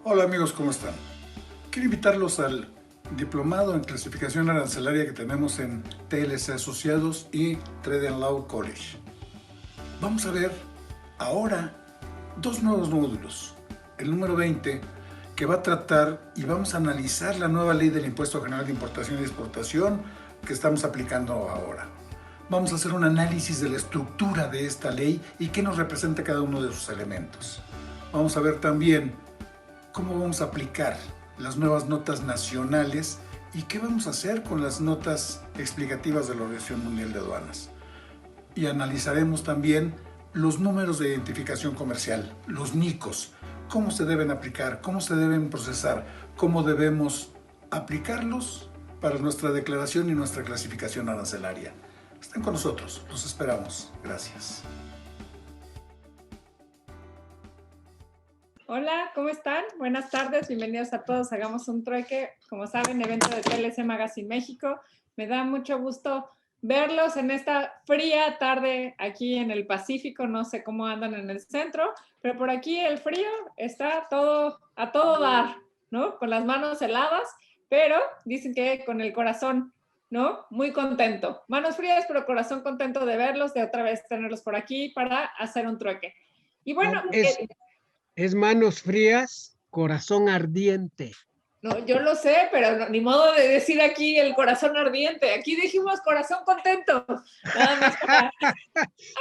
Hola amigos, ¿cómo están? Quiero invitarlos al diplomado en clasificación arancelaria que tenemos en TLC Asociados y Trade and Law College. Vamos a ver ahora dos nuevos módulos. El número 20, que va a tratar y vamos a analizar la nueva ley del Impuesto General de Importación y Exportación que estamos aplicando ahora. Vamos a hacer un análisis de la estructura de esta ley y qué nos representa cada uno de sus elementos. Vamos a ver también cómo vamos a aplicar las nuevas notas nacionales y qué vamos a hacer con las notas explicativas de la Organización Mundial de Aduanas. Y analizaremos también los números de identificación comercial, los NICOs, cómo se deben aplicar, cómo se deben procesar, cómo debemos aplicarlos para nuestra declaración y nuestra clasificación arancelaria. Estén con nosotros, los esperamos. Gracias. Hola, ¿cómo están? Buenas tardes, bienvenidos a todos. Hagamos un trueque, como saben, evento de TLC Magazine México. Me da mucho gusto verlos en esta fría tarde aquí en el Pacífico. No sé cómo andan en el centro, pero por aquí el frío está todo a todo dar, ¿no? Con las manos heladas, pero dicen que con el corazón, ¿no? Muy contento. Manos frías, pero corazón contento de verlos, de otra vez tenerlos por aquí para hacer un trueque. Y bueno, Es manos frías, corazón ardiente. no, yo lo sé, pero no, ni modo de decir aquí el corazón ardiente. Aquí dijimos corazón contento. Nada más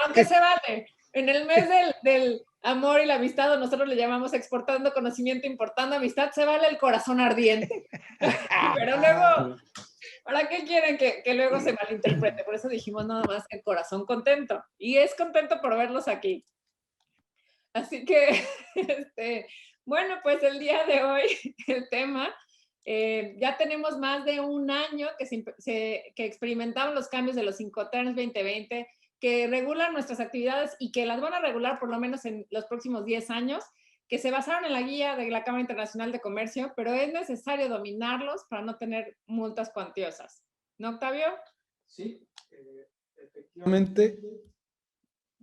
aunque se vale. En el mes del amor y la amistad, nosotros le llamamos exportando conocimiento, importando amistad, se vale el corazón ardiente. Pero luego, ¿para qué quieren que luego se malinterprete? Por eso dijimos nada más el corazón contento. Y es contento por verlos aquí. Así que, bueno, pues el día de hoy, el tema, ya tenemos más de un año que experimentamos los cambios de los Incoterms 2020, que regulan nuestras actividades y que las van a regular por lo menos en los próximos 10 años, que se basaron en la guía de la Cámara Internacional de Comercio, pero es necesario dominarlos para no tener multas cuantiosas. ¿No, Octavio? Sí, efectivamente.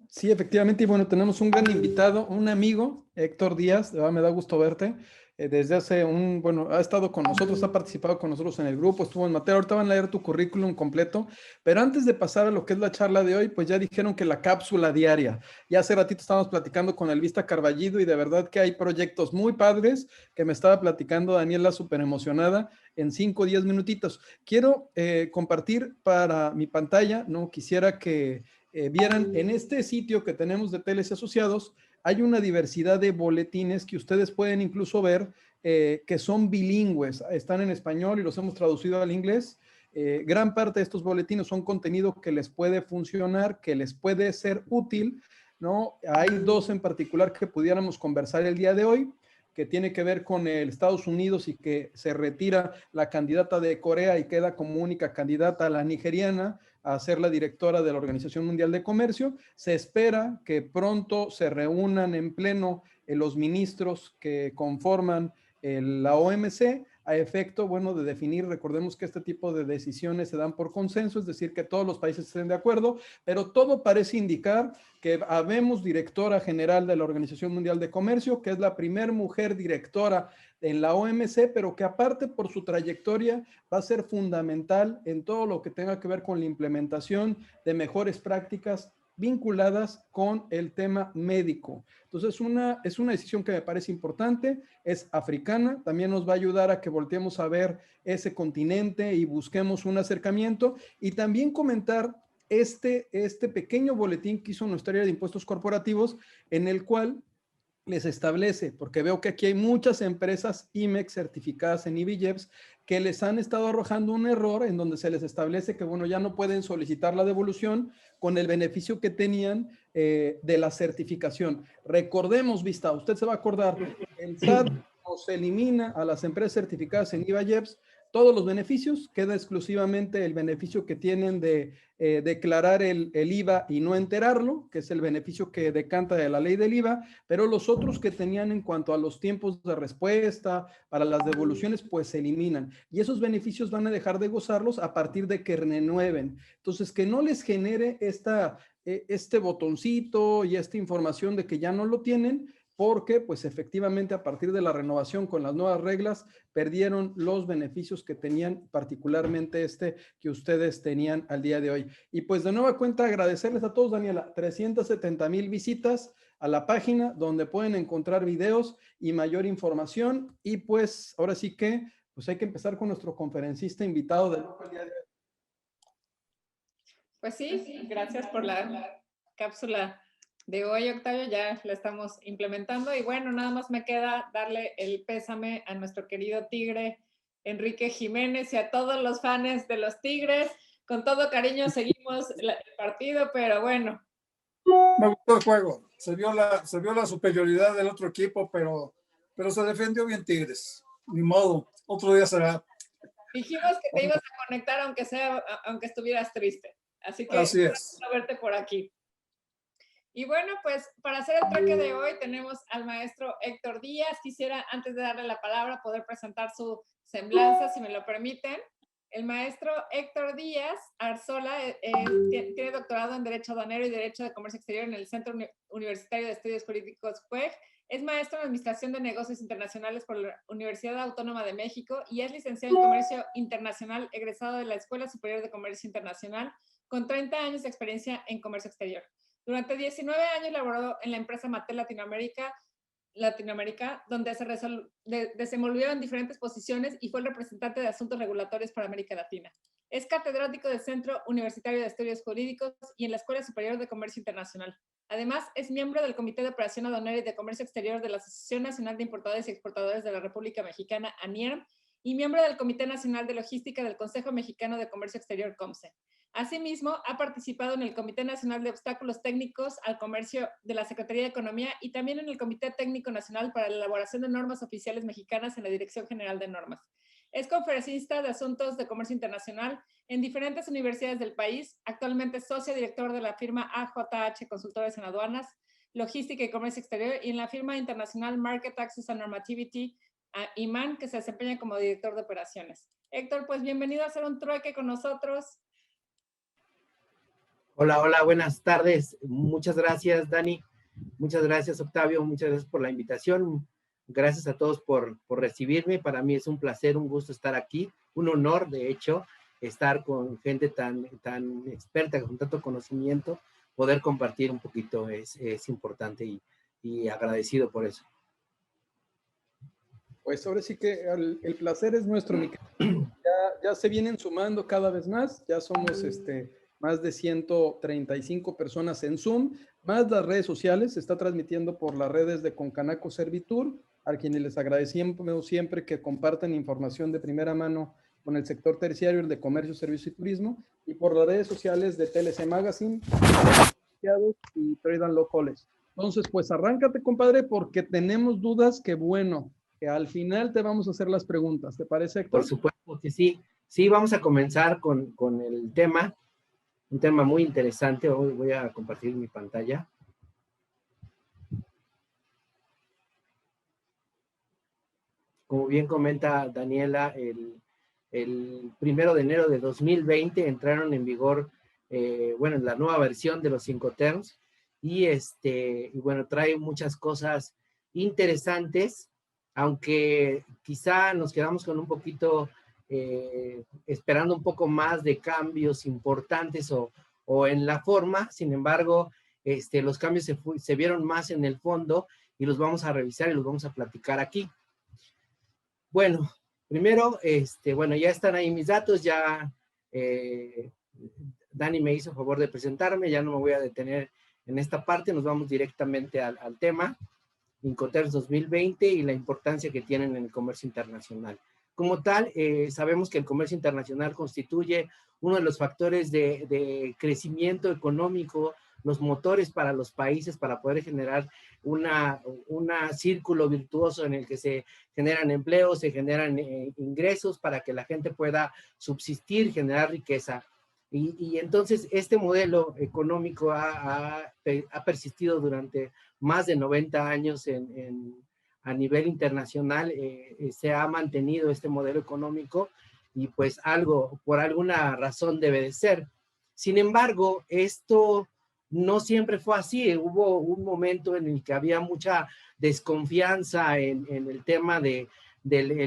Sí, efectivamente, y bueno, tenemos un gran invitado, un amigo, Héctor Díaz, de verdad me da gusto verte. Desde hace bueno, ha estado con nosotros, ha participado con nosotros en el grupo, estuvo en materia, ahorita van a leer tu currículum completo, pero antes de pasar a lo que es la charla de hoy, pues ya dijeron que la cápsula diaria, ya hace ratito estábamos platicando con Elvista Carballido y de verdad que hay proyectos muy padres que me estaba platicando Daniela súper emocionada en 5 o 10 minutitos. Quiero compartir para mi pantalla, ¿no? Quisiera que vieran en este sitio que tenemos de TLC Asociados, hay una diversidad de boletines que ustedes pueden incluso ver que son bilingües, están en español y los hemos traducido al inglés. Gran parte de estos boletines son contenido que les puede funcionar, que les puede ser útil, ¿no? Hay dos en particular que pudiéramos conversar el día de hoy, que tiene que ver con el Estados Unidos y que se retira la candidata de Corea y queda como única candidata la nigeriana a ser la directora de la Organización Mundial de Comercio. Se espera que pronto se reúnan en pleno los ministros que conforman la OMC a efecto, bueno, de definir, recordemos que este tipo de decisiones se dan por consenso, es decir, que todos los países estén de acuerdo, pero todo parece indicar que habemos directora general de la Organización Mundial de Comercio, que es la primer mujer directora en la OMC, pero que aparte por su trayectoria va a ser fundamental en todo lo que tenga que ver con la implementación de mejores prácticas vinculadas con el tema médico. Entonces, es una decisión que me parece importante, es africana, también nos va a ayudar a que volteemos a ver ese continente y busquemos un acercamiento y también comentar este pequeño boletín que hizo nuestra área de impuestos corporativos en el cual les establece, porque veo que aquí hay muchas empresas IMEX certificadas en IBJEPS que les han estado arrojando un error en donde se les establece que, bueno, ya no pueden solicitar la devolución con el beneficio que tenían de la certificación. Recordemos, Vista, usted se va a acordar, el SAT nos elimina a las empresas certificadas en IBJEPS todos los beneficios, queda exclusivamente el beneficio que tienen de declarar el IVA y no enterarlo, que es el beneficio que decanta de la ley del IVA, pero los otros que tenían en cuanto a los tiempos de respuesta, para las devoluciones, pues se eliminan. Y esos beneficios van a dejar de gozarlos a partir de que renueven. Entonces, que no les genere este botoncito y esta información de que ya no lo tienen, porque pues efectivamente a partir de la renovación con las nuevas reglas perdieron los beneficios que tenían, particularmente que ustedes tenían al día de hoy. Y pues de nueva cuenta agradecerles a todos, Daniela, 370,000 visitas a la página donde pueden encontrar videos y mayor información. Y pues ahora sí que pues hay que empezar con nuestro conferencista invitado del día de hoy. Pues sí, gracias por la cápsula de hoy, Octavio, ya la estamos implementando y bueno, nada más me queda darle el pésame a nuestro querido tigre Enrique Jiménez y a todos los fans de los Tigres. Con todo cariño seguimos el partido, pero bueno. Me gustó el juego, se vio la superioridad del otro equipo, pero se defendió bien Tigres, ni modo, otro día será. Dijimos que te ibas a conectar aunque estuvieras triste, así que así es. A verte por aquí. Y bueno, pues para hacer el trueque de hoy tenemos al maestro Héctor Díaz. Quisiera, antes de darle la palabra, poder presentar su semblanza, si me lo permiten. El maestro Héctor Díaz Arzola tiene doctorado en Derecho Aduanero y Derecho de Comercio Exterior en el Centro Universitario de Estudios Jurídicos CUEG. Es maestro en Administración de Negocios Internacionales por la Universidad Autónoma de México y es licenciado en Comercio Internacional, egresado de la Escuela Superior de Comercio Internacional, con 30 años de experiencia en comercio exterior. Durante 19 años laboró en la empresa Mattel Latinoamérica, donde se desenvolvió en diferentes posiciones y fue el representante de asuntos regulatorios para América Latina. Es catedrático del Centro Universitario de Estudios Jurídicos y en la Escuela Superior de Comercio Internacional. Además, es miembro del Comité de Operación Aduanera y de Comercio Exterior de la Asociación Nacional de Importadores y Exportadores de la República Mexicana, ANIERM, y miembro del Comité Nacional de Logística del Consejo Mexicano de Comercio Exterior, COMCE. Asimismo, ha participado en el Comité Nacional de Obstáculos Técnicos al Comercio de la Secretaría de Economía y también en el Comité Técnico Nacional para la Elaboración de Normas Oficiales Mexicanas en la Dirección General de Normas. Es conferencista de Asuntos de Comercio Internacional en diferentes universidades del país. Actualmente es socio director de la firma AJH Consultores en Aduanas, Logística y Comercio Exterior y en la firma internacional Market Access and Normativity, IMAN, que se desempeña como director de operaciones. Héctor, pues bienvenido a hacer un trueque con nosotros. Hola, buenas tardes. Muchas gracias, Dani. Muchas gracias, Octavio. Muchas gracias por la invitación. Gracias a todos por recibirme. Para mí es un placer, un gusto estar aquí. Un honor, de hecho, estar con gente tan experta, con tanto conocimiento. Poder compartir un poquito es importante y agradecido por eso. Pues ahora sí que el placer es nuestro, mi querido. Ya se vienen sumando cada vez más. Ya somos más de 135 personas en Zoom, más las redes sociales. Se está transmitiendo por las redes de Concanaco Servitur, a quienes les agradecemos siempre que compartan información de primera mano con el sector terciario, el de comercio, servicio y turismo, y por las redes sociales de TLC Magazine y Trade and Law College. Entonces, pues arráncate, compadre, porque tenemos dudas que que al final te vamos a hacer las preguntas. ¿Te parece, Héctor? Por supuesto que sí. Sí, vamos a comenzar con el tema. Un tema muy interesante. Hoy voy a compartir mi pantalla. Como bien comenta Daniela, el 1 de enero de 2020 entraron en vigor, la nueva versión de los Incoterms y bueno, trae muchas cosas interesantes, aunque quizá nos quedamos con un poquito esperando un poco más de cambios importantes o en la forma. Sin embargo, los cambios se vieron más en el fondo y los vamos a revisar y los vamos a platicar aquí. Bueno, primero, ya están ahí mis datos, ya Dani me hizo favor de presentarme, ya no me voy a detener en esta parte, nos vamos directamente al tema, Incoterms 2020 y la importancia que tienen en el comercio internacional. Como tal, sabemos que el comercio internacional constituye uno de los factores de crecimiento económico los motores para los países para poder generar una círculo virtuoso en el que se generan empleos, se generan ingresos para que la gente pueda subsistir, generar riqueza. Y entonces este modelo económico ha persistido durante más de 90 años a nivel internacional. Se ha mantenido este modelo económico y pues por alguna razón debe de ser. Sin embargo, esto no siempre fue así. Hubo un momento en el que había mucha desconfianza en el tema del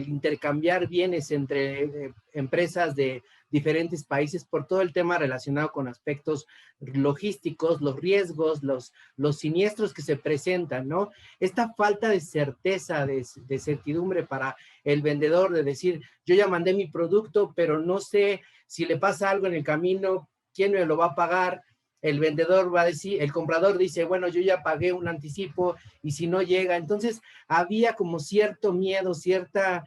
intercambiar bienes entre empresas de diferentes países por todo el tema relacionado con aspectos logísticos, los riesgos, los siniestros que se presentan, ¿no? Esta falta de certeza, de certidumbre para el vendedor de decir, yo ya mandé mi producto, pero no sé si le pasa algo en el camino, ¿quién me lo va a pagar? El vendedor va a decir, el comprador dice, bueno, yo ya pagué un anticipo y si no llega. Entonces había como cierto miedo, cierta,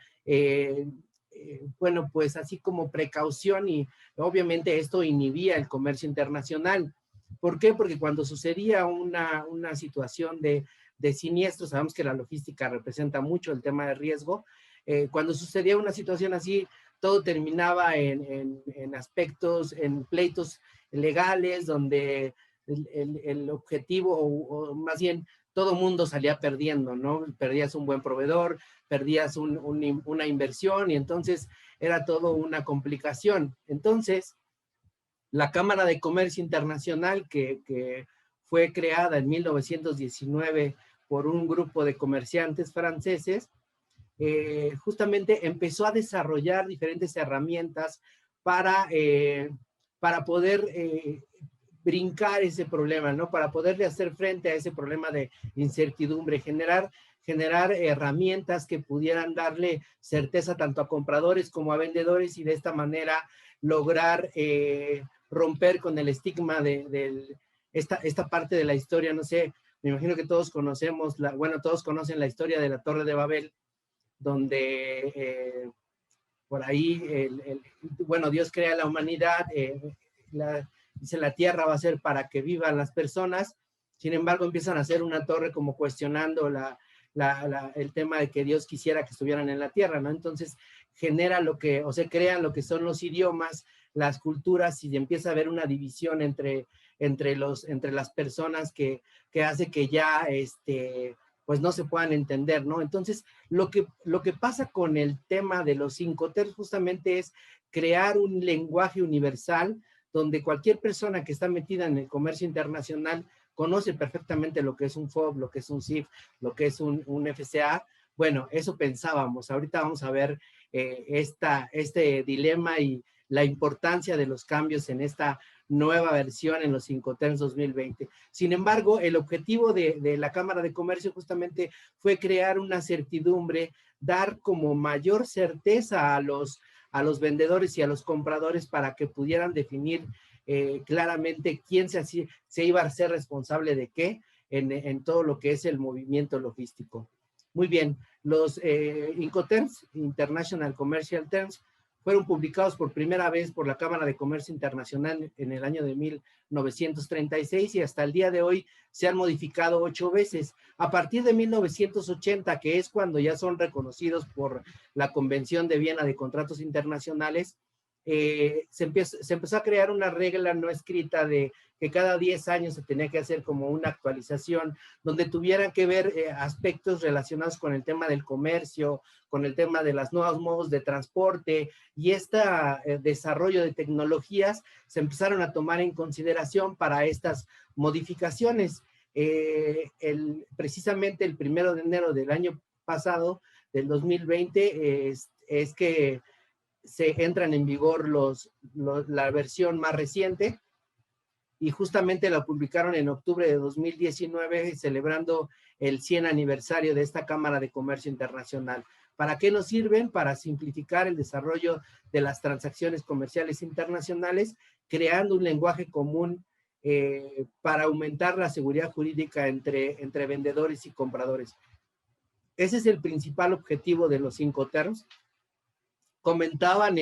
bueno, pues así como precaución, y obviamente esto inhibía el comercio internacional. ¿Por qué? Porque cuando sucedía una situación de siniestro, sabemos que la logística representa mucho el tema de riesgo, cuando sucedía una situación así, todo terminaba en aspectos, en pleitos legales, donde el objetivo, o más bien todo mundo salía perdiendo, ¿no? Perdías un buen proveedor, perdías una inversión, y entonces era todo una complicación. Entonces, la Cámara de Comercio Internacional, que fue creada en 1919 por un grupo de comerciantes franceses, justamente empezó a desarrollar diferentes herramientas para poder brincar ese problema, ¿no? Para poderle hacer frente a ese problema de incertidumbre, generar herramientas que pudieran darle certeza tanto a compradores como a vendedores, y de esta manera lograr romper con el estigma de esta parte de la historia. No sé, me imagino que todos conocemos, todos conocen la historia de la Torre de Babel, donde por ahí, Dios crea la humanidad, dice la tierra va a ser para que vivan las personas. Sin embargo, empiezan a hacer una torre como cuestionando el tema de que Dios quisiera que estuvieran en la tierra, ¿no? Entonces crean lo que son los idiomas, las culturas, y empieza a haber una división entre las personas que hace que ya pues no se puedan entender, ¿no? Entonces, lo que pasa con el tema de los Incoterms justamente es crear un lenguaje universal donde cualquier persona que está metida en el comercio internacional conoce perfectamente lo que es un FOB, lo que es un CIF, lo que es un FCA. Bueno, eso pensábamos. Ahorita vamos a ver este dilema y la importancia de los cambios en esta nueva versión en los Incoterms 2020. Sin embargo, el objetivo de la Cámara de Comercio justamente fue crear una certidumbre, dar como mayor certeza a los vendedores y a los compradores para que pudieran definir claramente quién se iba a ser responsable de qué en todo lo que es el movimiento logístico. Muy bien, los Incoterms, International Commercial Terms, fueron publicados por primera vez por la Cámara de Comercio Internacional en el año de 1936, y hasta el día de hoy se han modificado 8 veces. A partir de 1980, que es cuando ya son reconocidos por la Convención de Viena de Contratos Internacionales, se empezó a crear una regla no escrita de que cada 10 años se tenía que hacer como una actualización, donde tuvieran que ver aspectos relacionados con el tema del comercio, con el tema de los nuevos modos de transporte, y desarrollo de tecnologías se empezaron a tomar en consideración para estas modificaciones. Precisamente el 1 de enero del año pasado, del 2020, es que se entran en vigor la versión más reciente, y justamente la publicaron en octubre de 2019, celebrando el 100 aniversario de esta Cámara de Comercio Internacional. ¿Para qué nos sirven? Para simplificar el desarrollo de las transacciones comerciales internacionales, creando un lenguaje común para aumentar la seguridad jurídica entre vendedores y compradores. Ese es el principal objetivo de los Incoterms. Comentaban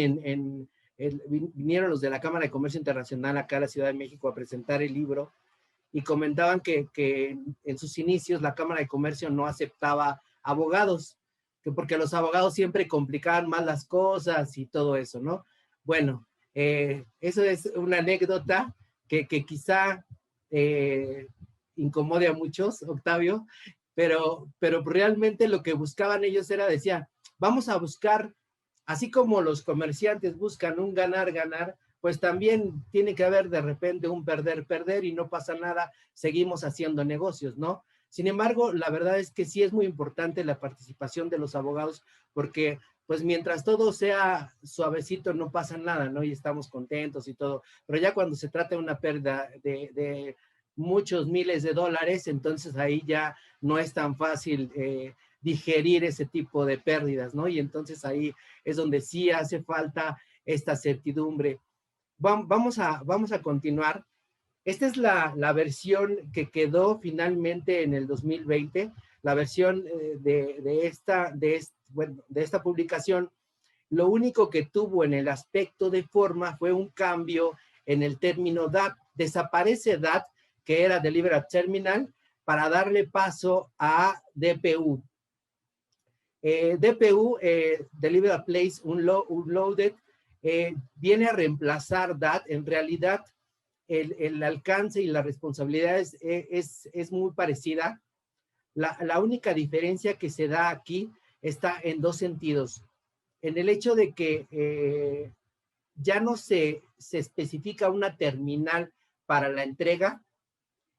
vinieron los de la Cámara de Comercio Internacional acá a la Ciudad de México a presentar el libro, y comentaban que en sus inicios la Cámara de Comercio no aceptaba abogados, que porque los abogados siempre complicaban más las cosas y todo eso, ¿no? Bueno, eso es una anécdota que quizá incomode a muchos, Octavio, pero realmente lo que buscaban ellos era, decía, vamos a buscar, así como los comerciantes buscan un ganar-ganar, pues también tiene que haber de repente un perder-perder y no pasa nada, seguimos haciendo negocios, ¿no? Sin embargo, la verdad es que sí es muy importante la participación de los abogados, porque pues mientras todo sea suavecito no pasa nada, ¿no? Y estamos contentos y todo, pero ya cuando se trata de una pérdida de muchos miles de dólares, entonces ahí ya no es tan fácil digerir ese tipo de pérdidas, ¿no? Y entonces ahí es donde sí hace falta esta certidumbre. Vamos a continuar. Esta es la versión que quedó finalmente en el 2020, la versión de esta publicación. Lo único que tuvo en el aspecto de forma fue un cambio en el término DAT. Desaparece DAT, que era Delivered Terminal, para darle paso a DPU. DPU, Delivered Place Unloaded, viene a reemplazar DAT. En realidad, el alcance y la responsabilidad es muy parecida. La única diferencia que se da aquí está en dos sentidos. En el hecho de que ya no se especifica una terminal para la entrega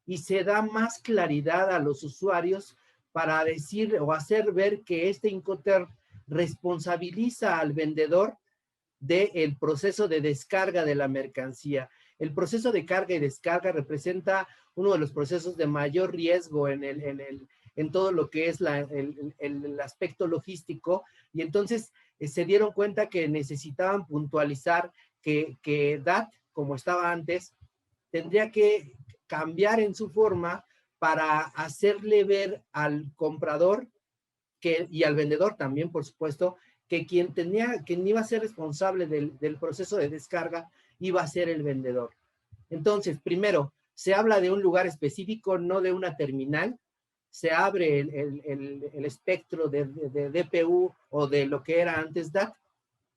y se da más claridad a los usuarios para decir o hacer ver que este Incoterm responsabiliza al vendedor del proceso de descarga de la mercancía. El proceso de carga y descarga representa uno de los procesos de mayor riesgo en todo lo que es el aspecto logístico, y entonces se dieron cuenta que necesitaban puntualizar que DAT, como estaba antes, tendría que cambiar en su forma para hacerle ver al comprador y al vendedor también, por supuesto, que quien iba a ser responsable del proceso de descarga iba a ser el vendedor. Entonces, primero, se habla de un lugar específico, no de una terminal. Se abre el espectro de DPU o de lo que era antes DAT,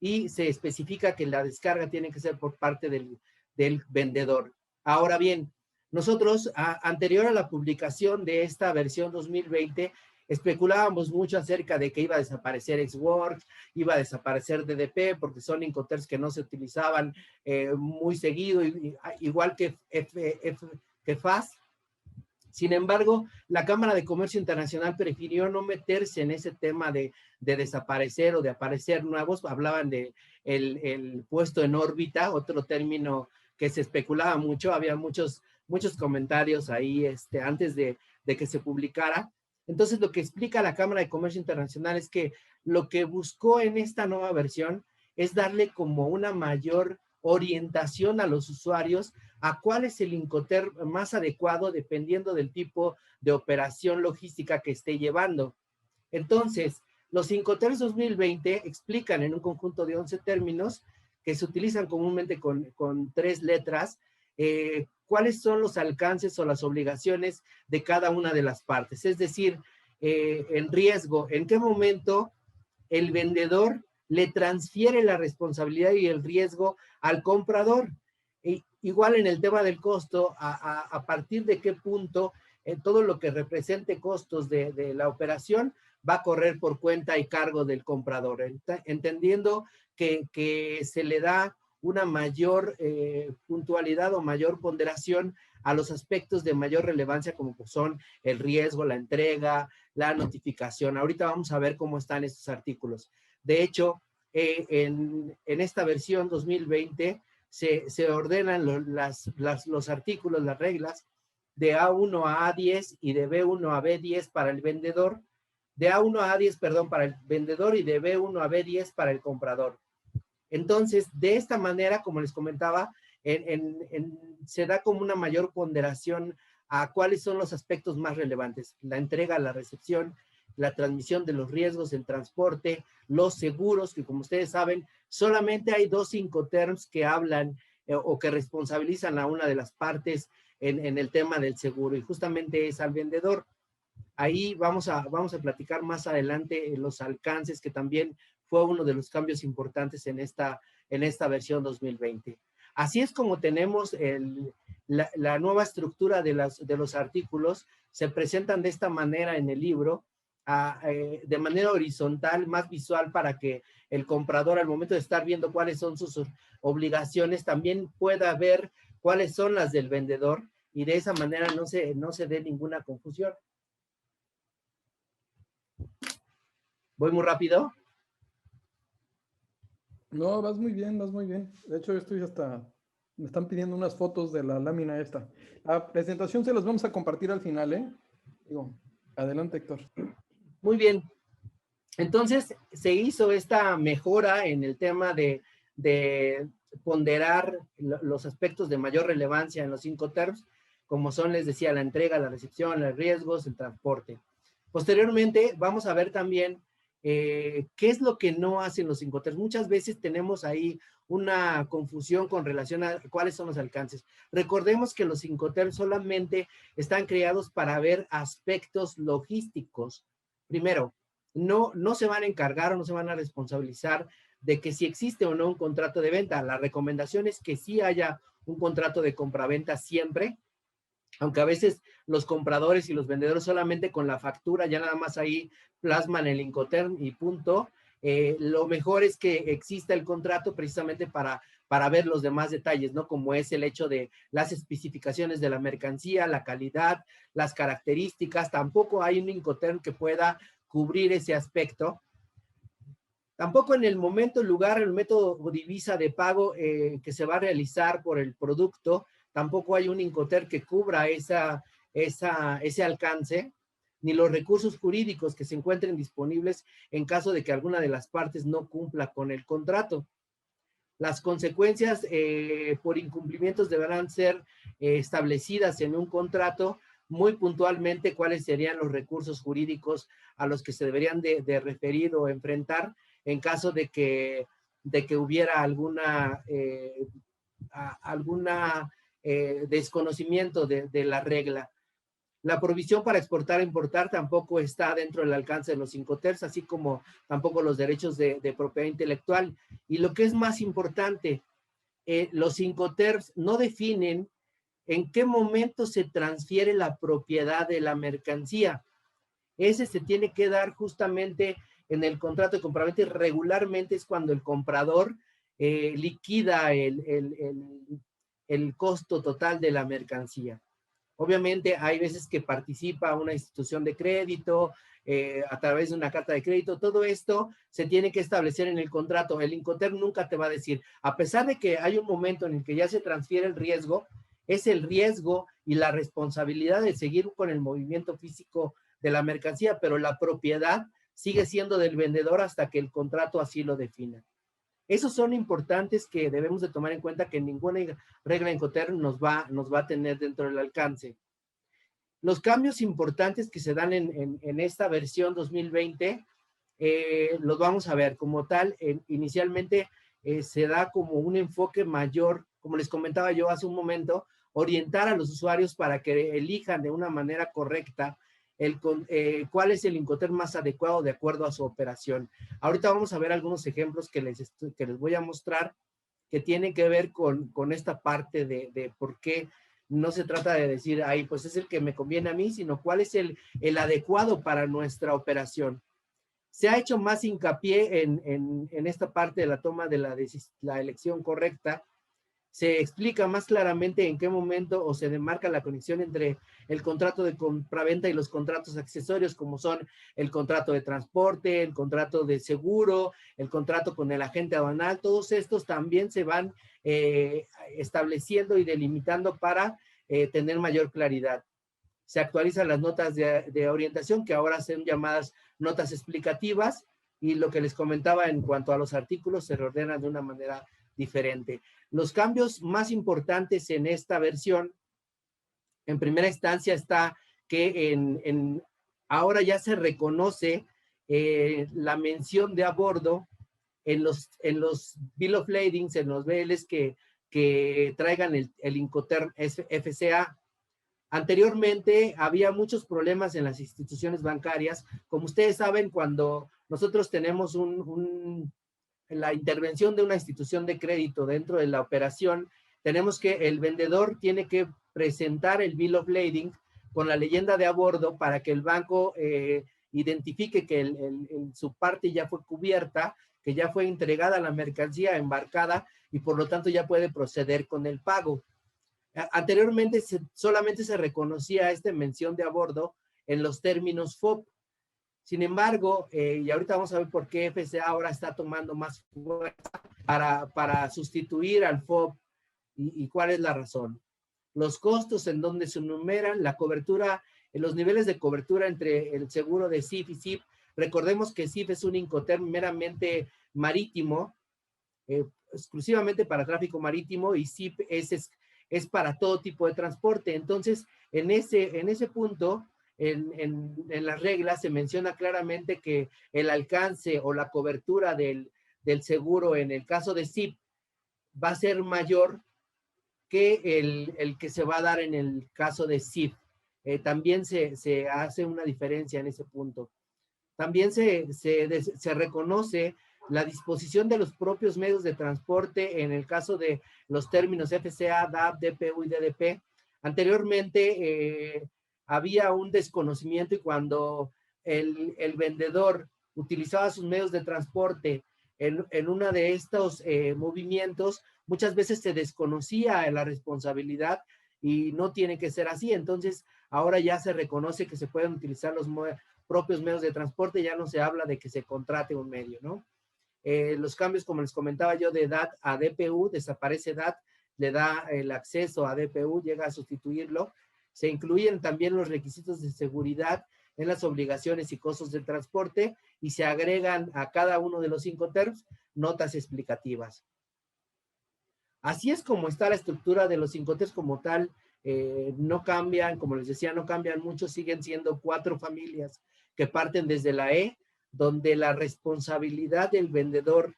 y se especifica que la descarga tiene que ser por parte del vendedor. Ahora bien, nosotros, anterior a la publicación de esta versión 2020, especulábamos mucho acerca de que iba a desaparecer Ex-Works, iba a desaparecer DDP, porque son Incoterms que no se utilizaban muy seguido, igual que FAS. Sin embargo, la Cámara de Comercio Internacional prefirió no meterse en ese tema de desaparecer o de aparecer nuevos. Hablaban de el puesto en órbita, otro término que se especulaba mucho. Había muchos comentarios ahí antes de que se publicara. Entonces, lo que explica la Cámara de Comercio Internacional es que lo que buscó en esta nueva versión es darle como una mayor orientación a los usuarios a cuál es el Incoterm más adecuado dependiendo del tipo de operación logística que esté llevando. Entonces, los Incoterms 2020 explican en un conjunto de 11 términos que se utilizan comúnmente con 3 letras, cuáles son los alcances o las obligaciones de cada una de las partes. Es decir, en riesgo, en qué momento el vendedor le transfiere la responsabilidad y el riesgo al comprador. Igual en el tema del costo, a partir de qué punto todo lo que represente costos de la operación va a correr por cuenta y cargo del comprador, entendiendo que se le da una mayor puntualidad o mayor ponderación a los aspectos de mayor relevancia, como son el riesgo, la entrega, la notificación. Ahorita vamos a ver cómo están estos artículos. De hecho, en esta versión 2020 se ordenan los artículos, las reglas, de A1 a A10 y de B1 a B10 para el vendedor, de A1 a A10, perdón, para el vendedor, y de B1 a B10 para el comprador. Entonces, de esta manera, como les comentaba, se da como una mayor ponderación a cuáles son los aspectos más relevantes: la entrega, la recepción, la transmisión de los riesgos, el transporte, los seguros, que como ustedes saben, solamente hay 2 Incoterms que hablan o que responsabilizan a una de las partes en el tema del seguro, y justamente es al vendedor. Ahí vamos a platicar más adelante los alcances, que también fue uno de los cambios importantes en esta versión 2020. Así es como tenemos la nueva estructura de los artículos. Se presentan de esta manera en el libro, de manera horizontal, más visual, para que el comprador, al momento de estar viendo cuáles son sus obligaciones, también pueda ver cuáles son las del vendedor, y de esa manera no se dé ninguna confusión. ¿Voy muy rápido? No, vas muy bien, vas muy bien. De hecho, me están pidiendo unas fotos de la lámina esta. La presentación se las vamos a compartir al final, ¿eh? Digo, adelante, Héctor. Muy bien. Entonces, se hizo esta mejora en el tema de ponderar los aspectos de mayor relevancia en los 5 terms, como son, les decía, la entrega, la recepción, los riesgos, el transporte. Posteriormente, vamos a ver también qué es lo que no hacen los 5 terms. Muchas veces tenemos ahí una confusión con relación a cuáles son los alcances. Recordemos que los 5 terms solamente están creados para ver aspectos logísticos. Primero, no se van a encargar o no se van a responsabilizar de que si existe o no un contrato de venta. La recomendación es que sí haya un contrato de compraventa siempre, aunque a veces los compradores y los vendedores solamente con la factura ya nada más ahí plasman el Incoterm y punto. Lo mejor es que exista el contrato precisamente para ver los demás detalles, ¿no? Como es el hecho de las especificaciones de la mercancía, la calidad, las características. Tampoco hay un Incoterm que pueda cubrir ese aspecto. Tampoco en el momento, el lugar, el método o divisa de pago que se va a realizar por el producto, tampoco hay un Incoterm que cubra ese alcance, ni los recursos jurídicos que se encuentren disponibles en caso de que alguna de las partes no cumpla con el contrato. Las consecuencias por incumplimientos deberán ser establecidas en un contrato muy puntualmente, cuáles serían los recursos jurídicos a los que se deberían de referir o enfrentar en caso de que hubiera alguna desconocimiento de la regla. La provisión para exportar e importar tampoco está dentro del alcance de los 5 terms, así como tampoco los derechos de propiedad intelectual. Y lo que es más importante, los 5 terms no definen en qué momento se transfiere la propiedad de la mercancía. Ese se tiene que dar justamente en el contrato de compraventa, y regularmente es cuando el comprador liquida el costo total de la mercancía. Obviamente hay veces que participa una institución de crédito a través de una carta de crédito. Todo esto se tiene que establecer en el contrato. El Incoterm nunca te va a decir, a pesar de que hay un momento en el que ya se transfiere el riesgo, es el riesgo y la responsabilidad de seguir con el movimiento físico de la mercancía, pero la propiedad sigue siendo del vendedor hasta que el contrato así lo defina. Esos son importantes que debemos de tomar en cuenta, que ninguna regla Incoterm nos va a tener dentro del alcance. Los cambios importantes que se dan en esta versión 2020, los vamos a ver como tal. Inicialmente se da como un enfoque mayor, como les comentaba yo hace un momento, orientar a los usuarios para que elijan de una manera correcta cuál es el Incoterm más adecuado de acuerdo a su operación. Ahorita vamos a ver algunos ejemplos que les voy a mostrar, que tienen que ver con esta parte de por qué no se trata de decir, ay, pues es el que me conviene a mí, sino cuál es el adecuado para nuestra operación. Se ha hecho más hincapié en esta parte de la toma de la elección correcta. Se explica más claramente en qué momento o se demarca la conexión entre el contrato de compraventa y los contratos accesorios, como son el contrato de transporte, el contrato de seguro, el contrato con el agente aduanal. Todos estos también se van estableciendo y delimitando para tener mayor claridad. Se actualizan las notas de orientación, que ahora son llamadas notas explicativas, y lo que les comentaba en cuanto a los artículos se reordenan de una manera diferente. Los cambios más importantes en esta versión, en primera instancia, está que ahora ya se reconoce la mención de a bordo en los Bill of Lading, en los BLs que que traigan el Incoterm FCA. Anteriormente había muchos problemas en las instituciones bancarias. Como ustedes saben, cuando nosotros tenemos la intervención de una institución de crédito dentro de la operación, tenemos que el vendedor tiene que presentar el bill of lading con la leyenda de a bordo para que el banco identifique que su parte ya fue cubierta, que ya fue entregada la mercancía embarcada y por lo tanto ya puede proceder con el pago. Anteriormente solamente se reconocía esta mención de a bordo en los términos FOB. Sin embargo, y ahorita vamos a ver por qué FCA ahora está tomando más fuerza para sustituir al FOB y cuál es la razón. Los costos en donde se enumeran, la cobertura, los niveles de cobertura entre el seguro de CIF y CIF. Recordemos que CIF es un Incoterm meramente marítimo, exclusivamente para tráfico marítimo, y CIF es para todo tipo de transporte. Entonces, en ese punto, en las reglas se menciona claramente que el alcance o la cobertura del seguro en el caso de CIF va a ser mayor que el que se va a dar en el caso de CIF. También se hace una diferencia en ese punto. También se reconoce la disposición de los propios medios de transporte en el caso de los términos FCA, DAP, DPU y DDP. Anteriormente había un desconocimiento y cuando el vendedor utilizaba sus medios de transporte en uno de estos movimientos, muchas veces se desconocía la responsabilidad y no tiene que ser así. Entonces, ahora ya se reconoce que se pueden utilizar los propios medios de transporte, ya no se habla de que se contrate un medio, ¿no? Los cambios, como les comentaba yo, de DAT a DPU, desaparece DAT, le da el acceso a DPU, llega a sustituirlo. Se incluyen también los requisitos de seguridad en las obligaciones y costos del transporte y se agregan a cada uno de los Incoterms notas explicativas. Así es como está la estructura de los Incoterms como tal. No cambian, como les decía, no cambian mucho, siguen siendo 4 familias que parten desde la E, donde la responsabilidad del vendedor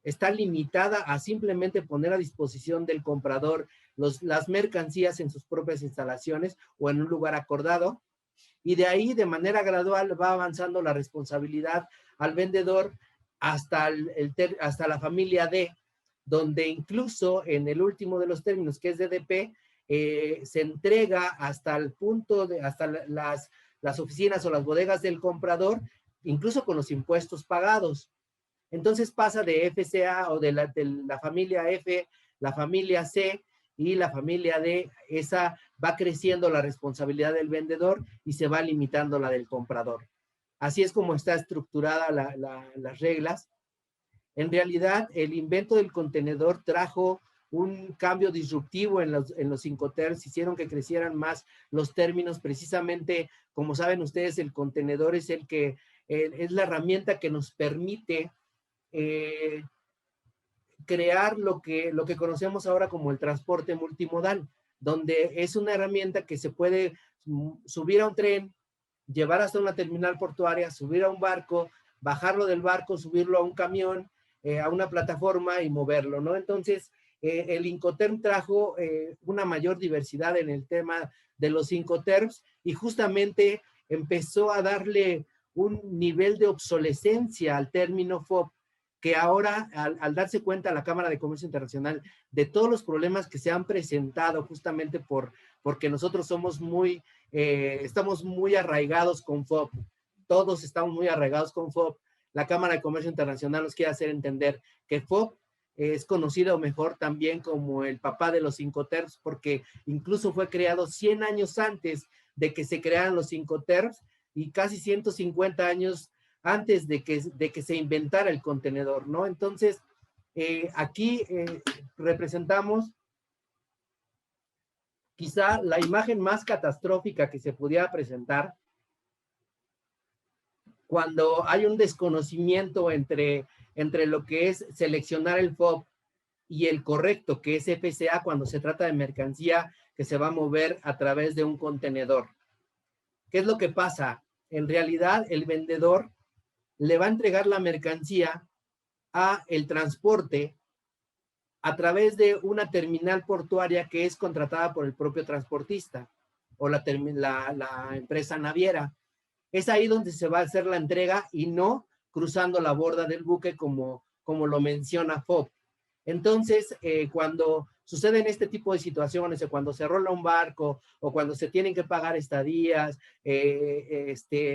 está limitada a simplemente poner a disposición del comprador las mercancías en sus propias instalaciones o en un lugar acordado, y de ahí de manera gradual va avanzando la responsabilidad al vendedor hasta la familia D, donde incluso en el último de los términos, que es DDP, se entrega hasta el punto hasta las oficinas o las bodegas del comprador, incluso con los impuestos pagados. Entonces pasa de FCA o de la familia F, la familia C y la familia D. Esa va creciendo la responsabilidad del vendedor y se va limitando la del comprador. Así es como está estructurada las reglas. En realidad, el invento del contenedor trajo un cambio disruptivo en los Incoterms, hicieron que crecieran más los términos. Precisamente, como saben ustedes, el contenedor es es la herramienta que nos permite crear lo que conocemos ahora como el transporte multimodal, donde es una herramienta que se puede subir a un tren, llevar hasta una terminal portuaria, subir a un barco, bajarlo del barco, subirlo a un camión, a una plataforma y moverlo, ¿no? Entonces, el Incoterm trajo una mayor diversidad en el tema de los Incoterms y justamente empezó a darle un nivel de obsolescencia al término FOB, que ahora, al darse cuenta la Cámara de Comercio Internacional de todos los problemas que se han presentado justamente porque nosotros somos estamos muy arraigados con FOB, todos estamos muy arraigados con FOB, la Cámara de Comercio Internacional nos quiere hacer entender que FOB es conocido mejor también como el papá de los Incoterms, porque incluso fue creado 100 años antes de que se crearan los Incoterms y casi 150 años antes de que se inventara el contenedor, ¿no? Entonces, aquí representamos quizá la imagen más catastrófica que se pudiera presentar cuando hay un desconocimiento entre lo que es seleccionar el FOB y el correcto, que es FCA, cuando se trata de mercancía que se va a mover a través de un contenedor. ¿Qué es lo que pasa? En realidad, el vendedor le va a entregar la mercancía a el transporte a través de una terminal portuaria que es contratada por el propio transportista o la empresa naviera. Es ahí donde se va a hacer la entrega y no cruzando la borda del buque como lo menciona FOB. Entonces, cuando suceden este tipo de situaciones, o cuando se rola un barco, o cuando se tienen que pagar estadías,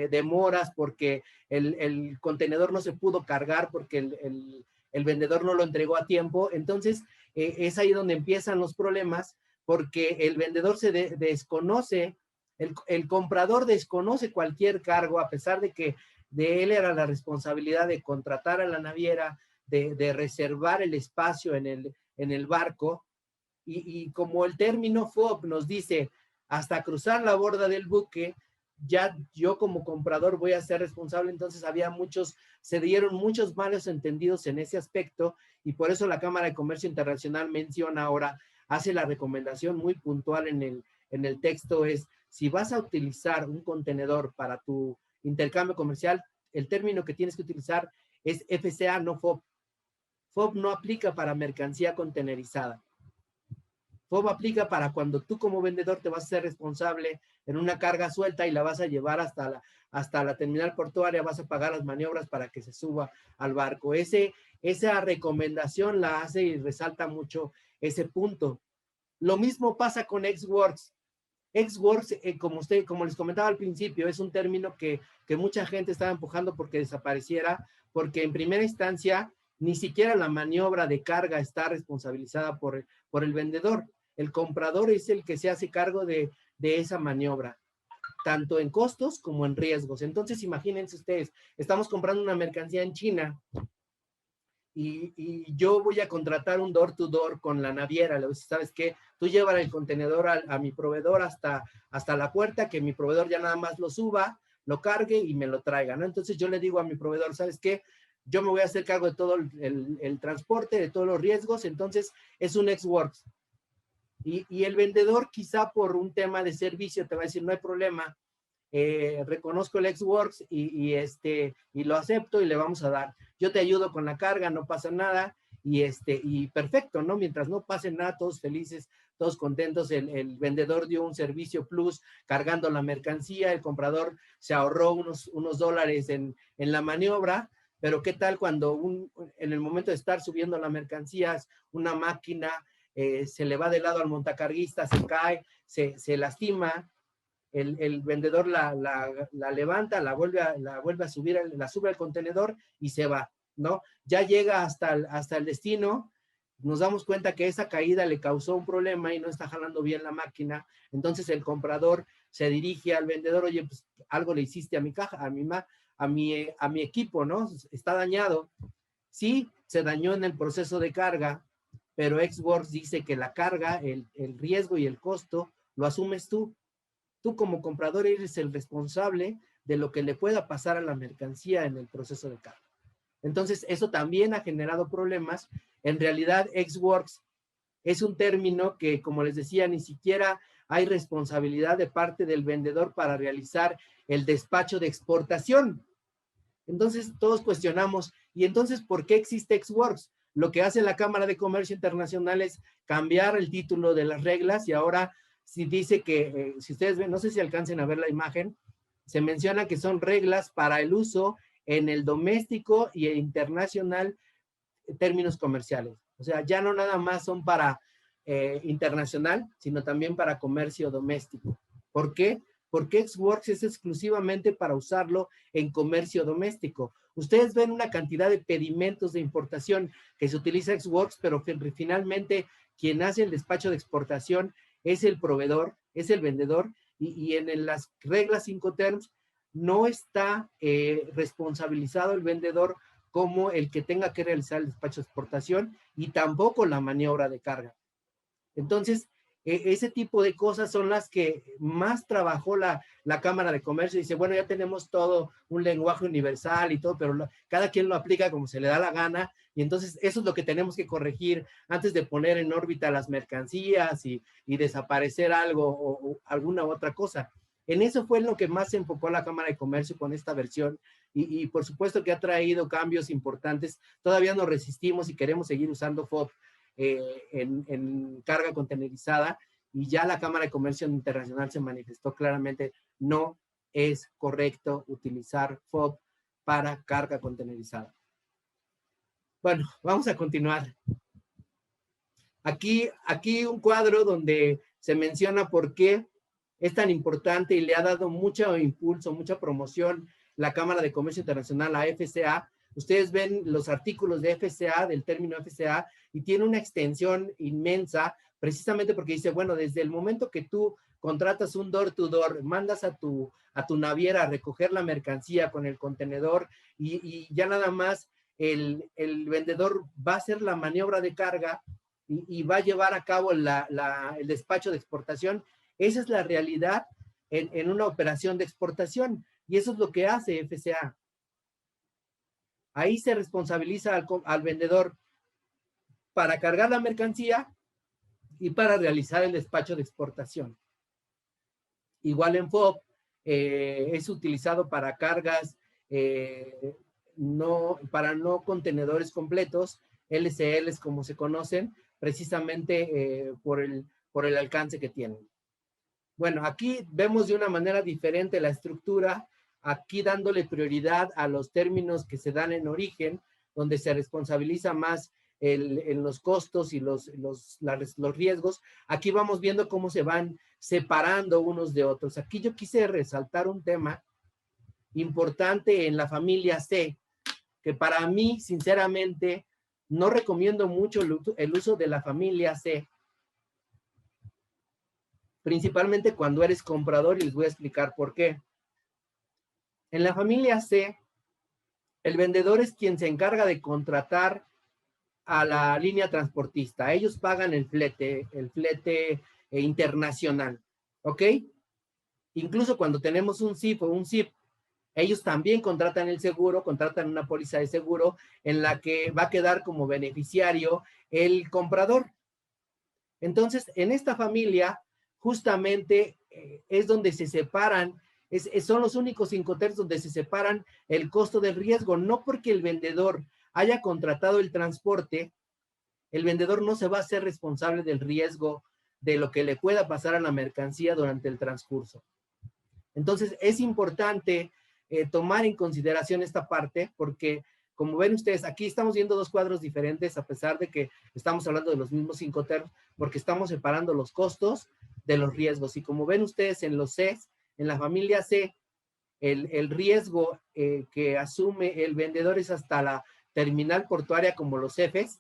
demoras porque el contenedor no se pudo cargar porque el vendedor no lo entregó a tiempo, entonces es ahí donde empiezan los problemas, porque el vendedor se desconoce, el comprador desconoce cualquier cargo, a pesar de que de él era la responsabilidad de contratar a la naviera, de reservar el espacio en el barco, y como el término FOB nos dice, hasta cruzar la borda del buque, ya yo como comprador voy a ser responsable, entonces se dieron muchos malos entendidos en ese aspecto, y por eso la Cámara de Comercio Internacional menciona ahora, hace la recomendación muy puntual en el texto, es, si vas a utilizar un contenedor para tu intercambio comercial, el término que tienes que utilizar es FCA, no FOB. FOB no aplica para mercancía contenerizada. FOB aplica para cuando tú como vendedor te vas a ser responsable en una carga suelta y la vas a llevar hasta la terminal portuaria, vas a pagar las maniobras para que se suba al barco. Esa recomendación la hace y resalta mucho ese punto. Lo mismo pasa con Ex Works. Ex Works, como les comentaba al principio, es un término que mucha gente estaba empujando porque desapareciera, porque en primera instancia ni siquiera la maniobra de carga está responsabilizada por el vendedor. El comprador es el que se hace cargo de esa maniobra, tanto en costos como en riesgos. Entonces, imagínense ustedes, estamos comprando una mercancía en China y yo voy a contratar un door-to-door con la naviera. Le voy a decir, ¿sabes qué? Tú llevas el contenedor a mi proveedor hasta la puerta, que mi proveedor ya nada más lo suba, lo cargue y me lo traiga, ¿no? Entonces yo le digo a mi proveedor, ¿sabes qué? Yo me voy a hacer cargo de todo el transporte, de todos los riesgos, entonces es un Ex Works. Y el vendedor quizá por un tema de servicio te va a decir, no hay problema, reconozco el Ex Works y lo acepto y le vamos a dar. Yo te ayudo con la carga, no pasa nada, y perfecto, ¿no? Mientras no pase nada, todos felices, todos contentos, el vendedor dio un servicio plus cargando la mercancía, el comprador se ahorró unos dólares en la maniobra. Pero ¿qué tal cuando en el momento de estar subiendo la mercancía, una máquina se le va de lado al montacarguista, se cae, se lastima, el vendedor la levanta, la vuelve a subir, la sube al contenedor y se va, ¿no? Ya llega hasta el destino, nos damos cuenta que esa caída le causó un problema y no está jalando bien la máquina, entonces el comprador se dirige al vendedor, oye, pues algo le hiciste a mi caja, a mi equipo, ¿no? Está dañado. Sí, se dañó en el proceso de carga, pero Ex Works dice que la carga, el riesgo y el costo lo asumes tú. Tú como comprador eres el responsable de lo que le pueda pasar a la mercancía en el proceso de carga. Entonces, eso también ha generado problemas. En realidad, Ex Works es un término que, como les decía, ni siquiera hay responsabilidad de parte del vendedor para realizar el despacho de exportación. Entonces, todos cuestionamos, ¿y entonces por qué existe Ex Works? Lo que hace la Cámara de Comercio Internacional es cambiar el título de las reglas y ahora si dice que, si ustedes ven, no sé si alcancen a ver la imagen, se menciona que son reglas para el uso en el doméstico y el internacional términos comerciales. O sea, ya no nada más son para internacional, sino también para comercio doméstico. ¿Por qué? Porque Ex Works es exclusivamente para usarlo en comercio doméstico. Ustedes ven una cantidad de pedimentos de importación que se utiliza Ex Works, pero finalmente quien hace el despacho de exportación es el proveedor, es el vendedor, y en las reglas Incoterms no está responsabilizado el vendedor como el que tenga que realizar el despacho de exportación y tampoco la maniobra de carga. Entonces, ese tipo de cosas son las que más trabajó la Cámara de Comercio. Dice, bueno, ya tenemos todo un lenguaje universal y todo, pero cada quien lo aplica como se le da la gana, y entonces eso es lo que tenemos que corregir antes de poner en órbita las mercancías y desaparecer algo o alguna otra cosa. En eso fue lo que más se enfocó la Cámara de Comercio con esta versión, y por supuesto que ha traído cambios importantes. Todavía nos resistimos y queremos seguir usando FOB. en carga contenerizada, y ya la Cámara de Comercio Internacional se manifestó claramente, no es correcto utilizar FOB para carga contenerizada. Bueno, vamos a continuar. Aquí un cuadro donde se menciona por qué es tan importante y le ha dado mucho impulso, mucha promoción la Cámara de Comercio Internacional, la FCA. Ustedes ven los artículos de FCA, del término FCA, y tiene una extensión inmensa, precisamente porque dice, bueno, desde el momento que tú contratas un door-to-door, mandas a tu naviera a recoger la mercancía con el contenedor y ya nada más el vendedor va a hacer la maniobra de carga y va a llevar a cabo el despacho de exportación. Esa es la realidad en una operación de exportación, y eso es lo que hace FCA. Ahí se responsabiliza al vendedor para cargar la mercancía y para realizar el despacho de exportación. Igual en FOB, es utilizado para cargas, para no contenedores completos, LCLs como se conocen, precisamente por el alcance que tienen. Bueno, aquí vemos de una manera diferente la estructura, aquí dándole prioridad a los términos que se dan en origen, donde se responsabiliza más en los costos y los riesgos. Aquí vamos viendo cómo se van separando unos de otros. Aquí yo quise resaltar un tema importante en la familia C, que para mí, sinceramente, no recomiendo mucho el uso de la familia C, principalmente cuando eres comprador, y les voy a explicar por qué. En la familia C, el vendedor es quien se encarga de contratar a la línea transportista. Ellos pagan el flete internacional, ¿ok? Incluso cuando tenemos un CIF o un CIP, ellos también contratan el seguro, contratan una póliza de seguro en la que va a quedar como beneficiario el comprador. Entonces, en esta familia, justamente es donde se separan, son los únicos Incoterms donde se separan el costo del riesgo. No porque el vendedor haya contratado el transporte, el vendedor no se va a hacer responsable del riesgo de lo que le pueda pasar a la mercancía durante el transcurso. Entonces, es importante tomar en consideración esta parte, porque como ven ustedes, aquí estamos viendo dos cuadros diferentes, a pesar de que estamos hablando de los mismos Incoterms, porque estamos separando los costos de los riesgos. Y como ven ustedes en los Cs, en la familia C, el riesgo que asume el vendedor es hasta la terminal portuaria, como los Fs,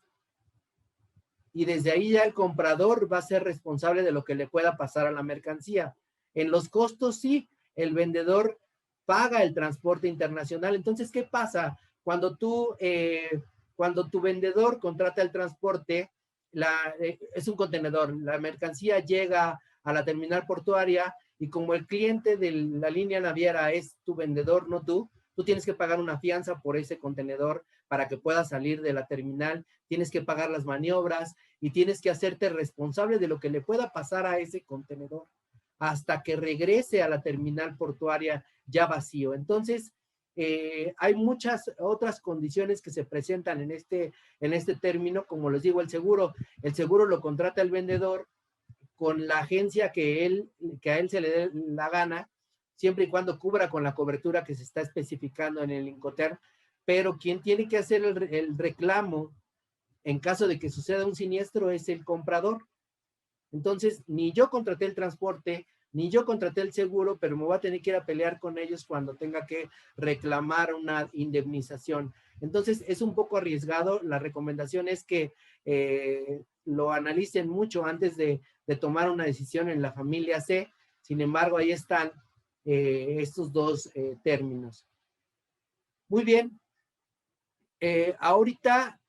y desde ahí ya el comprador va a ser responsable de lo que le pueda pasar a la mercancía. En los costos, sí, el vendedor paga el transporte internacional. Entonces, ¿qué pasa? Cuando tu vendedor contrata el transporte, es un contenedor, la mercancía llega a la terminal portuaria, y como el cliente de la línea naviera es tu vendedor, no tú tienes que pagar una fianza por ese contenedor para que pueda salir de la terminal, tienes que pagar las maniobras y tienes que hacerte responsable de lo que le pueda pasar a ese contenedor hasta que regrese a la terminal portuaria ya vacío. Entonces, hay muchas otras condiciones que se presentan en este término. Como les digo, el seguro lo contrata el vendedor con la agencia que a él se le dé la gana, siempre y cuando cubra con la cobertura que se está especificando en el Incoterm, pero quien tiene que hacer el reclamo en caso de que suceda un siniestro es el comprador. Entonces, ni yo contraté el transporte, ni yo contraté el seguro, pero me voy a tener que ir a pelear con ellos cuando tenga que reclamar una indemnización. Entonces, es un poco arriesgado. La recomendación es que lo analicen mucho antes de tomar una decisión en la familia C. Sin embargo, ahí están estos dos términos. Muy bien. Ahorita,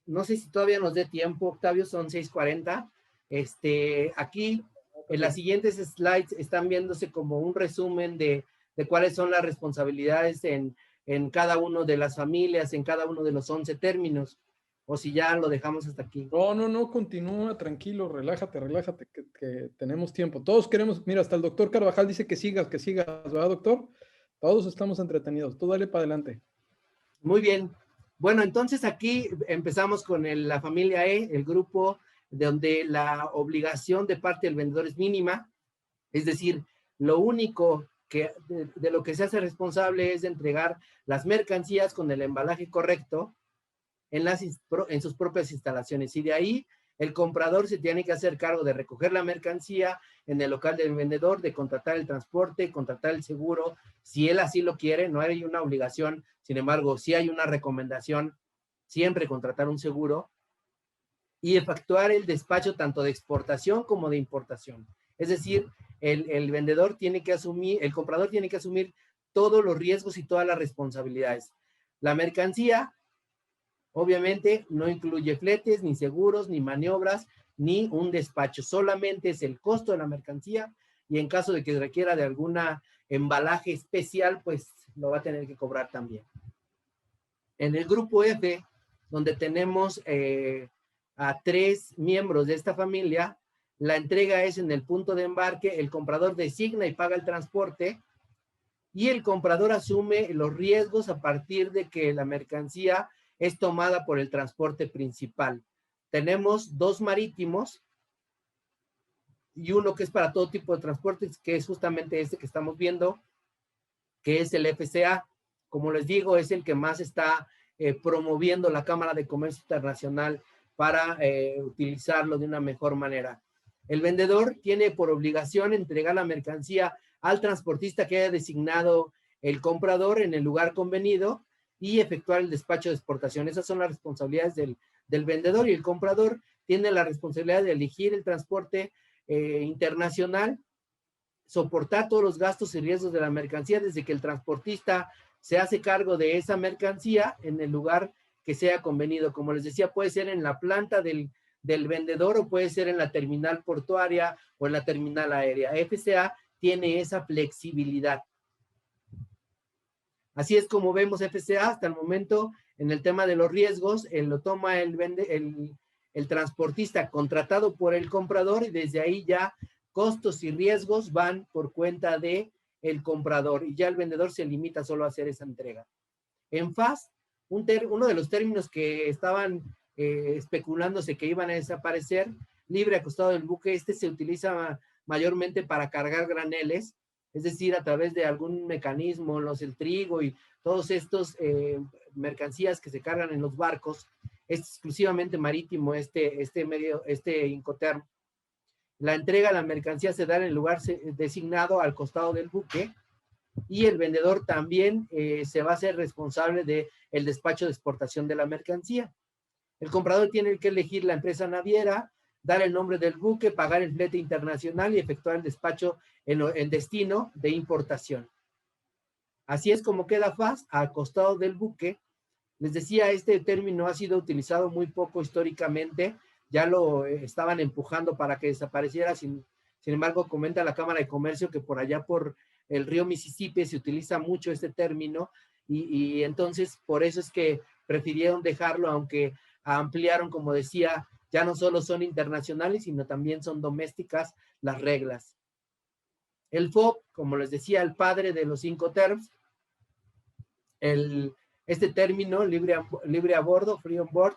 no sé si todavía nos dé tiempo, Octavio, son 6:40. Aquí en las siguientes slides están viéndose como un resumen de cuáles son las responsabilidades en cada una de las familias, en cada uno de los 11 términos, o si ya lo dejamos hasta aquí. No, continúa, tranquilo, relájate, que tenemos tiempo. Todos queremos, mira, hasta el doctor Carvajal dice que sigas, ¿verdad, doctor? Todos estamos entretenidos, tú dale para adelante. Muy bien. Bueno, entonces aquí empezamos con la familia E, el grupo donde la obligación de parte del vendedor es mínima, es decir, lo único que de lo que se hace responsable es de entregar las mercancías con el embalaje correcto en sus propias instalaciones, y de ahí el comprador se tiene que hacer cargo de recoger la mercancía en el local del vendedor, de contratar el transporte, contratar el seguro, si él así lo quiere. No hay una obligación, sin embargo, sí hay una recomendación, siempre contratar un seguro, y efectuar el despacho tanto de exportación como de importación. Es decir, el vendedor tiene que asumir, el comprador tiene que asumir todos los riesgos y todas las responsabilidades. La mercancía, obviamente, no incluye fletes, ni seguros, ni maniobras, ni un despacho. Solamente es el costo de la mercancía, y en caso de que requiera de alguna embalaje especial, pues lo va a tener que cobrar también. En el grupo F, donde tenemos a 3 miembros de esta familia, la entrega es en el punto de embarque, el comprador designa y paga el transporte, y el comprador asume los riesgos a partir de que la mercancía es tomada por el transporte principal. Tenemos 2 marítimos y uno que es para todo tipo de transportes, que es justamente este que estamos viendo, que es el FCA. Como les digo, es el que más está promoviendo la Cámara de Comercio Internacional para utilizarlo de una mejor manera. El vendedor tiene por obligación entregar la mercancía al transportista que haya designado el comprador en el lugar convenido y efectuar el despacho de exportación. Esas son las responsabilidades del vendedor, y el comprador tiene la responsabilidad de elegir el transporte internacional, soportar todos los gastos y riesgos de la mercancía desde que el transportista se hace cargo de esa mercancía en el lugar que sea convenido. Como les decía, puede ser en la planta del vendedor, o puede ser en la terminal portuaria o en la terminal aérea. FCA tiene esa flexibilidad. Así es como vemos FCA hasta el momento en el tema de los riesgos. Lo toma el transportista contratado por el comprador, y desde ahí ya costos y riesgos van por cuenta de el comprador, y ya el vendedor se limita solo a hacer esa entrega. En FAS, uno de los términos que estaban especulándose que iban a desaparecer, libre acostado del buque, se utiliza mayormente para cargar graneles, es decir, a través de algún mecanismo, el trigo y todos estos mercancías que se cargan en los barcos. Es exclusivamente marítimo este Incoterm. La entrega de la mercancía se da en el lugar designado al costado del buque, y el vendedor también se va a hacer responsable del despacho de exportación de la mercancía. El comprador tiene que elegir la empresa naviera, dar el nombre del buque, pagar el flete internacional y efectuar el despacho en destino de importación. Así es como queda FAS al costado del buque. Les decía, este término ha sido utilizado muy poco históricamente, ya lo estaban empujando para que desapareciera, sin embargo, comenta la Cámara de Comercio que por allá por el río Mississippi se utiliza mucho este término, y entonces por eso es que prefirieron dejarlo, aunque ampliaron, como decía, ya no solo son internacionales, sino también son domésticas las reglas. El FOB, como les decía, el padre de los Incoterms, este término, libre a bordo, free on board,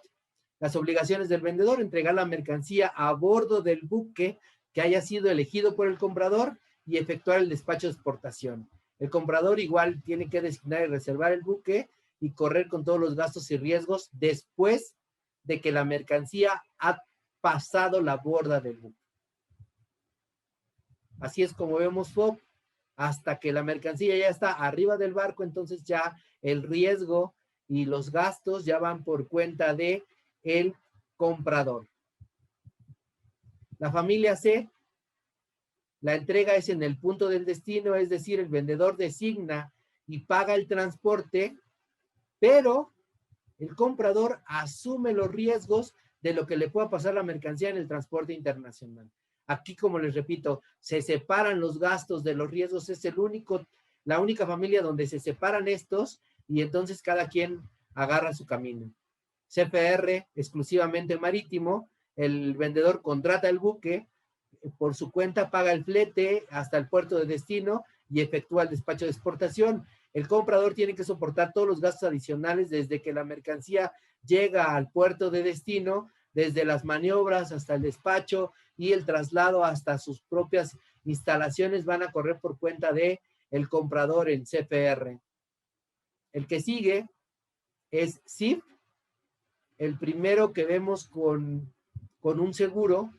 las obligaciones del vendedor: entregar la mercancía a bordo del buque que haya sido elegido por el comprador y efectuar el despacho de exportación. El comprador igual tiene que designar y reservar el buque y correr con todos los gastos y riesgos después de que la mercancía ha pasado la borda del buque. Así es como vemos FOB, hasta que la mercancía ya está arriba del barco, entonces ya el riesgo y los gastos ya van por cuenta de el comprador. La familia C, la entrega es en el punto del destino, es decir, el vendedor designa y paga el transporte, pero el comprador asume los riesgos de lo que le pueda pasar a la mercancía en el transporte internacional. Aquí, como les repito, se separan los gastos de los riesgos, es la única familia donde se separan estos, y entonces cada quien agarra su camino. CFR, exclusivamente marítimo, el vendedor contrata el buque, por su cuenta paga el flete hasta el puerto de destino y efectúa el despacho de exportación. el comprador tiene que soportar todos los gastos adicionales desde que la mercancía llega al puerto de destino, desde las maniobras hasta el despacho y el traslado hasta sus propias instalaciones van a correr por cuenta de el comprador en CFR. El que sigue es SIF, el primero que vemos con un seguro.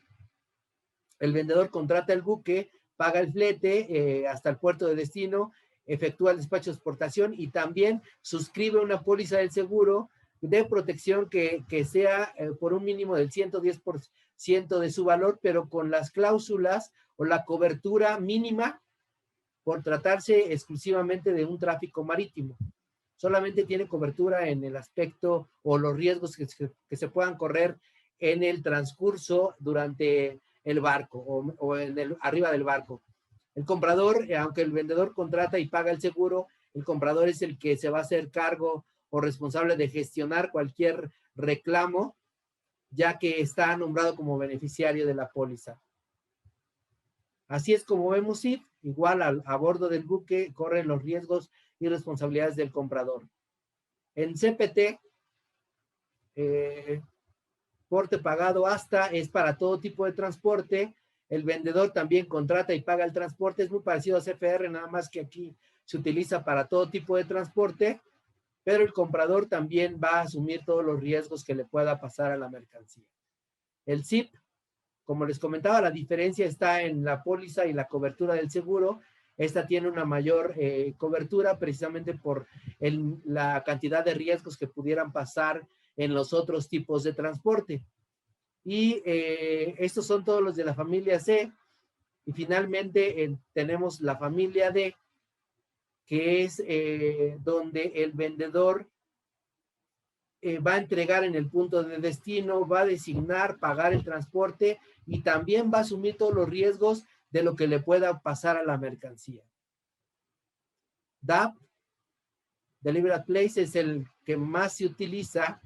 El vendedor contrata el buque, paga el flete hasta el puerto de destino, efectúa el despacho de exportación y también suscribe una póliza del seguro de protección que sea por un mínimo del 110% de su valor, pero con las cláusulas o la cobertura mínima por tratarse exclusivamente de un tráfico marítimo. Solamente tiene cobertura en el aspecto o los riesgos que se puedan correr en el transcurso durante el barco o arriba del barco. El comprador, aunque el vendedor contrata y paga el seguro, el comprador es el que se va a hacer cargo o responsable de gestionar cualquier reclamo, ya que está nombrado como beneficiario de la póliza. Así es como vemos SIF, igual a bordo del buque corren los riesgos y responsabilidades del comprador. En CPT, porte pagado hasta es para todo tipo de transporte. El vendedor también contrata y paga el transporte. Es muy parecido a CFR, nada más que aquí se utiliza para todo tipo de transporte, pero el comprador también va a asumir todos los riesgos que le pueda pasar a la mercancía. El SIP, como les comentaba, la diferencia está en la póliza y la cobertura del seguro. Esta tiene una mayor cobertura precisamente por la cantidad de riesgos que pudieran pasar en los otros tipos de transporte. Y estos son todos los de la familia C. Y finalmente tenemos la familia D, que es donde el vendedor va a entregar en el punto de destino, va a designar, pagar el transporte y también va a asumir todos los riesgos de lo que le pueda pasar a la mercancía. DAP, Delivery at Place, es el que más se utiliza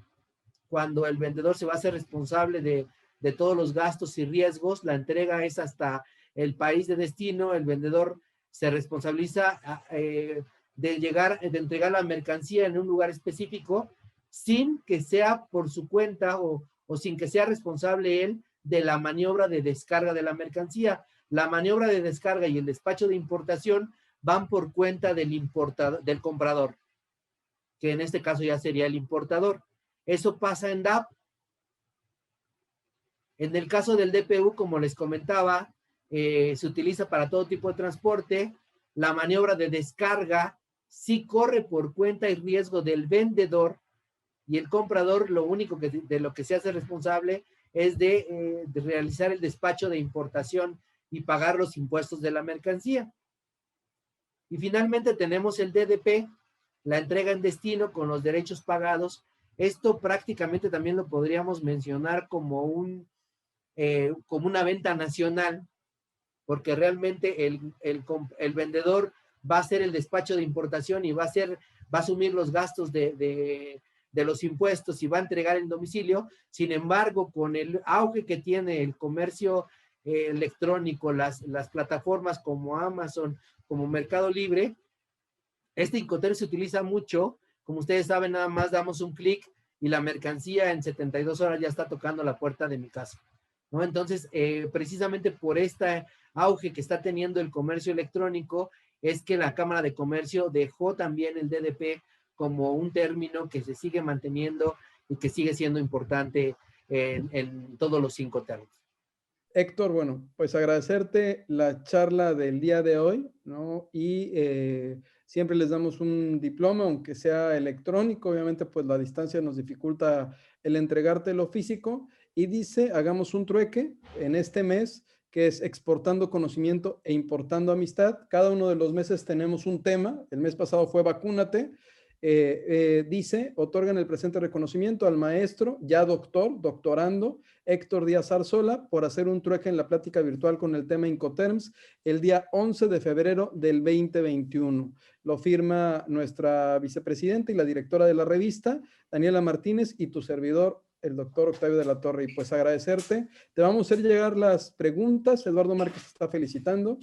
cuando el vendedor se va a hacer responsable de todos los gastos y riesgos. La entrega es hasta el país de destino. El vendedor se responsabiliza de entregar la mercancía en un lugar específico sin que sea por su cuenta o sin que sea responsable él de la maniobra de descarga de la mercancía. La maniobra de descarga y el despacho de importación van por cuenta del comprador, que en este caso ya sería el importador. Eso pasa en DAP. En el caso del DPU, como les comentaba, se utiliza para todo tipo de transporte. La maniobra de descarga sí corre por cuenta y riesgo del vendedor, y el comprador lo único de lo que se hace responsable es de realizar el despacho de importación y pagar los impuestos de la mercancía. Y finalmente tenemos el DDP, la entrega en destino con los derechos pagados. Esto prácticamente también lo podríamos mencionar como como una venta nacional, porque realmente el vendedor va a hacer el despacho de importación y va a asumir los gastos de los impuestos y va a entregar en domicilio. Sin embargo, con el auge que tiene el comercio electrónico, las plataformas como Amazon, como Mercado Libre, este Incoterms se utiliza mucho. Como ustedes saben, nada más damos un clic y la mercancía en 72 horas ya está tocando la puerta de mi casa, ¿no? Entonces, precisamente por este auge que está teniendo el comercio electrónico, es que la Cámara de Comercio dejó también el DDP como un término que se sigue manteniendo y que sigue siendo importante en todos los Incoterms. Héctor, bueno, pues agradecerte la charla del día de hoy, ¿no? Y siempre les damos un diploma, aunque sea electrónico. Obviamente, pues la distancia nos dificulta el entregártelo físico. Y dice, hagamos un trueque en este mes, que es exportando conocimiento e importando amistad. Cada uno de los meses tenemos un tema. El mes pasado fue vacúnate. Dice, otorgan el presente reconocimiento al maestro, ya doctorando, Héctor Díaz Arzola, por hacer un trueque en la plática virtual con el tema Incoterms el día 11 de febrero del 2021. Lo firma nuestra vicepresidenta y la directora de la revista, Daniela Martínez, y tu servidor, el doctor Octavio de la Torre. Y pues agradecerte. Te vamos a hacer llegar las preguntas. Eduardo Márquez está felicitando.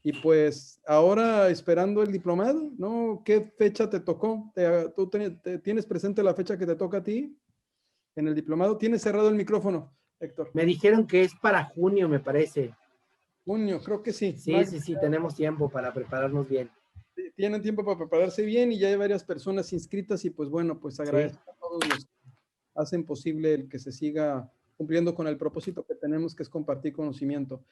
Y pues ahora esperando el diplomado, ¿no? ¿Qué fecha te tocó? ¿Tú tienes presente la fecha que te toca a ti en el diplomado? ¿Tienes cerrado el micrófono, Héctor? Me dijeron que es para junio, me parece. Junio, creo que sí. Sí, tenemos tiempo para prepararnos bien. Tienen tiempo para prepararse bien y ya hay varias personas inscritas y pues bueno, pues agradezco a todos los que hacen posible el que se siga cumpliendo con el propósito que tenemos, que es compartir conocimiento.